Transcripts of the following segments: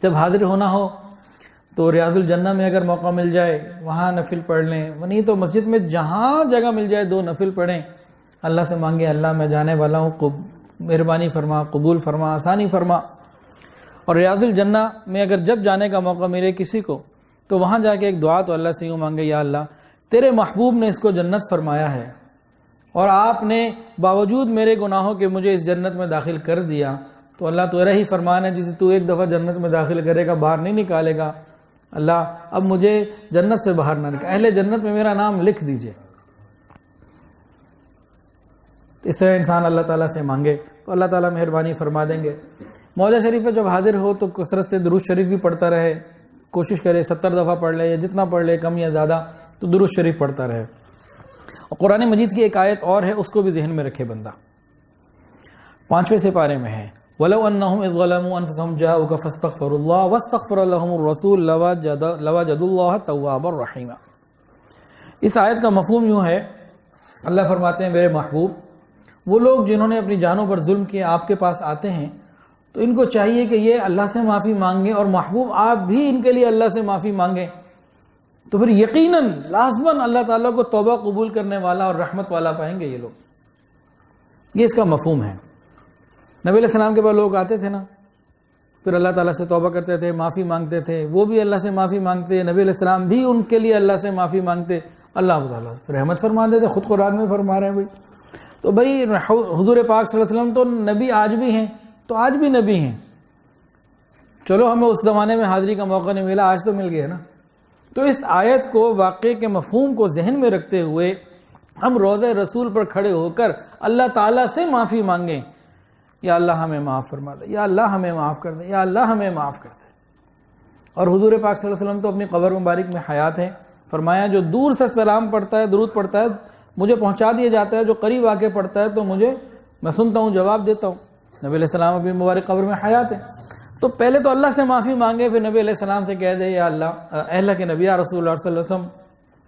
جب حاضر ہونا ہو تو ریاض الجنہ میں اگر موقع مل جائے وہاں نفل پڑھ لیں، نہیں تو مسجد میں جہاں جگہ مل جائے 2 نفل پڑھیں، اللہ سے مانگے اللہ میں جانے والا ہوں، مہربانی فرما، قبول فرما، آسانی فرما۔ اور ریاض الجنہ میں اگر جب جانے کا موقع ملے کسی کو تو وہاں جا کے ایک دعا تو اللہ سے یوں مانگے، یا اللہ تیرے محبوب نے اس کو جنت فرمایا ہے اور آپ نے باوجود میرے گناہوں کے مجھے اس جنت میں داخل کر دیا، تو اللہ تیرا ہی فرمان ہے، جسے تو ایک دفعہ جنت میں داخل کرے گا باہر نہیں نکالے گا، اللہ اب مجھے جنت سے باہر نہ نکال، اہل جنت میں میرا نام لکھ دیجئے۔ اس طرح انسان اللہ تعالیٰ سے مانگے تو اللہ تعالیٰ مہربانی فرما دیں گے۔ معجزہ شریف میں جب حاضر ہو تو کثرت سے درود شریف بھی پڑھتا رہے، کوشش کرے 70 دفعہ پڑھ لے یا جتنا پڑھ لے، کم یا زیادہ، تو درود شریف پڑھتا رہے۔ اور قرآن مجید کی ایک آیت اور ہے، اس کو بھی ذہن میں رکھے بندہ، 5ویں سپارے میں ہے، وَلَوْ أَنَّهُمْ إِذْ ظَلَمُوا أَنفُسَهُمْ جَاءُوكَ فَاسْتَغْفَرُوا اللَّهَ وَاسْتَغْفَرَ لَهُمُ الرَّسُولُ لَوَجَدُوا اللَّهَ تَوَّابًا رَحِيمًا۔ اس آیت کا مفہوم یوں ہے، اللہ فرماتے ہیں میرے محبوب، وہ لوگ جنہوں نے اپنی جانوں پر ظلم کیا آپ کے پاس آتے ہیں تو ان کو چاہیے کہ یہ اللہ سے معافی مانگیں، اور محبوب آپ بھی ان کے لیے اللہ سے معافی مانگیں، تو پھر یقیناً لازماً اللہ تعالیٰ کو توبہ قبول کرنے والا اور رحمت والا پائیں گے یہ لوگ۔ یہ اس کا مفہوم ہے۔ نبی علیہ السلام کے پاس لوگ آتے تھے نا، پھر اللہ تعالیٰ سے توبہ کرتے تھے، معافی مانگتے تھے، وہ بھی اللہ سے معافی مانگتے، نبی علیہ السلام بھی ان کے لیے اللہ سے معافی مانگتے، اللہ تعالیٰ رحمت فرما دیتے، خود قرآن میں فرما رہے ہیں بھائی۔ تو بھائی حضور پاک صلی اللہ علیہ وسلم تو نبی آج بھی ہیں، تو آج بھی نبی ہیں، چلو ہمیں اس زمانے میں حاضری کا موقع نہیں ملا، آج تو مل گیا نا۔ تو اس آیت کو، واقعے کے مفہوم کو ذہن میں رکھتے ہوئے ہم روضہ رسول پر کھڑے ہو کر اللہ تعالیٰ سے معافی مانگیں، یا اللہ ہمیں معاف فرما دے، یا اللہ ہمیں معاف کر دے، یا اللہ ہمیں معاف کر دے۔ اور حضور پاک صلی اللہ علیہ وسلم تو اپنی قبر مبارک میں حیات ہیں، فرمایا جو دور سے سلام پڑھتا ہے، درود پڑھتا ہے، مجھے پہنچا دیا جاتا ہے، جو قریب آ کے پڑھتا ہے تو میں سنتا ہوں، جواب دیتا ہوں۔ نبی علیہ السلام اپنی مبارک قبر میں حیات ہیں، تو پہلے تو اللہ سے معافی مانگے، پھر نبی علیہ السلام سے کہہ دے، یا اللہ کے نبی، یا رسول اللہ صلی اللہ علیہ وسلم،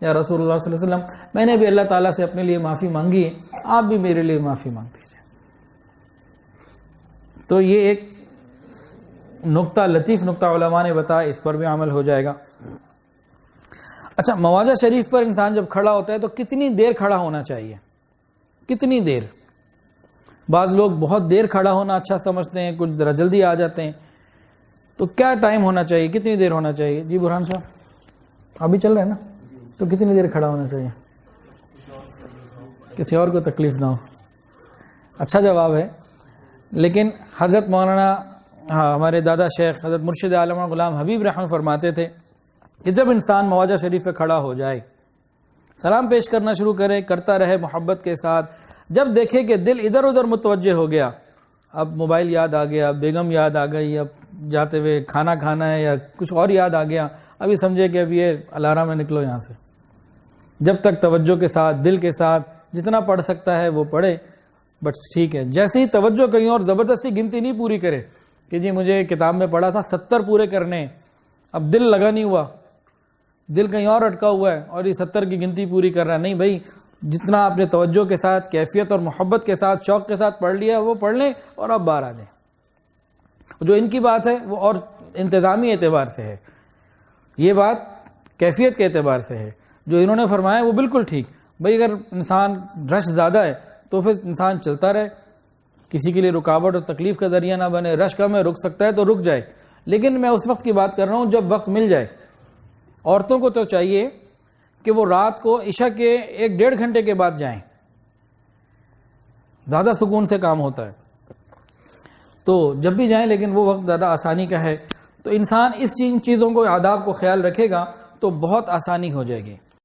یا رسول اللہ صلی اللہ علیہ وسلم، میں نے بھی اللہ تعالیٰ سے اپنے لیے معافی مانگی ہے، آپ بھی میرے لیے معافی مانگ دیجیے۔ تو یہ ایک نقطہ، لطیف نقطہ علماء نے بتایا، اس پر بھی عمل ہو جائے گا۔ اچھا، مواجہ شریف پر انسان جب کھڑا ہوتا ہے تو کتنی دیر کھڑا ہونا چاہیے؟ کتنی دیر؟ بعض لوگ بہت دیر کھڑا ہونا اچھا سمجھتے ہیں، کچھ ذرا جلدی آ جاتے ہیں، تو کیا ٹائم ہونا چاہیے، کتنی دیر ہونا چاہیے؟ جی برہان صاحب ابھی چل رہا ہے نا، تو کتنی دیر کھڑا ہونا چاہیے، کسی اور کو تکلیف نہ ہو؟ اچھا جواب ہے، لیکن حضرت مولانا ہمارے دادا شیخ حضرت مرشد عالم غلام حبیب رحمۃ فرماتے تھے کہ جب انسان مواجہ شریف پہ کھڑا ہو جائے، سلام پیش کرنا شروع کرتا رہے محبت کے ساتھ، جب دیکھے کہ دل ادھر ادھر متوجہ ہو گیا، اب موبائل یاد آ گیا، بیگم یاد آ گئی، اب جاتے ہوئے کھانا کھانا ہے یا کچھ اور یاد آ گیا، ابھی سمجھے کہ اب یہ الارم میں نکلو یہاں سے، جب تک توجہ کے ساتھ، دل کے ساتھ جتنا پڑھ سکتا ہے وہ پڑھے، بس ٹھیک ہے۔ جیسے ہی توجہ کہیں اور زبردستی گنتی نہیں پوری کرے کہ جی مجھے کتاب میں پڑھا تھا 70 پورے کرنے، اب دل لگا نہیں ہوا، دل کہیں اور اٹکا ہوا ہے اور یہ 70 کی گنتی پوری کر رہا ہے، نہیں بھائی، جتنا آپ نے توجہ کے ساتھ، کیفیت اور محبت کے ساتھ، شوق کے ساتھ پڑھ لیا وہ پڑھ لیں اور اب باہر آ جائیں۔ جو ان کی بات ہے وہ اور انتظامی اعتبار سے ہے، یہ بات کیفیت کے اعتبار سے ہے، جو انہوں نے فرمایا وہ بالکل ٹھیک۔ بھائی اگر انسان رش زیادہ ہے تو پھر انسان چلتا رہے، کسی کے لیے رکاوٹ اور تکلیف کا ذریعہ نہ بنے، رش کم ہے، رک سکتا ہے تو رک جائے، لیکن میں اس وقت کی بات کر رہا ہوں جب وقت مل جائے۔ عورتوں کو تو چاہیے کہ وہ رات کو عشاء کے 1-1.5 گھنٹے کے بعد جائیں، زیادہ سکون سے کام ہوتا ہے، تو جب بھی جائیں، لیکن وہ وقت زیادہ آسانی کا ہے، تو انسان اس چیزوں کو، آداب کو خیال رکھے گا تو بہت آسانی ہو جائے گی۔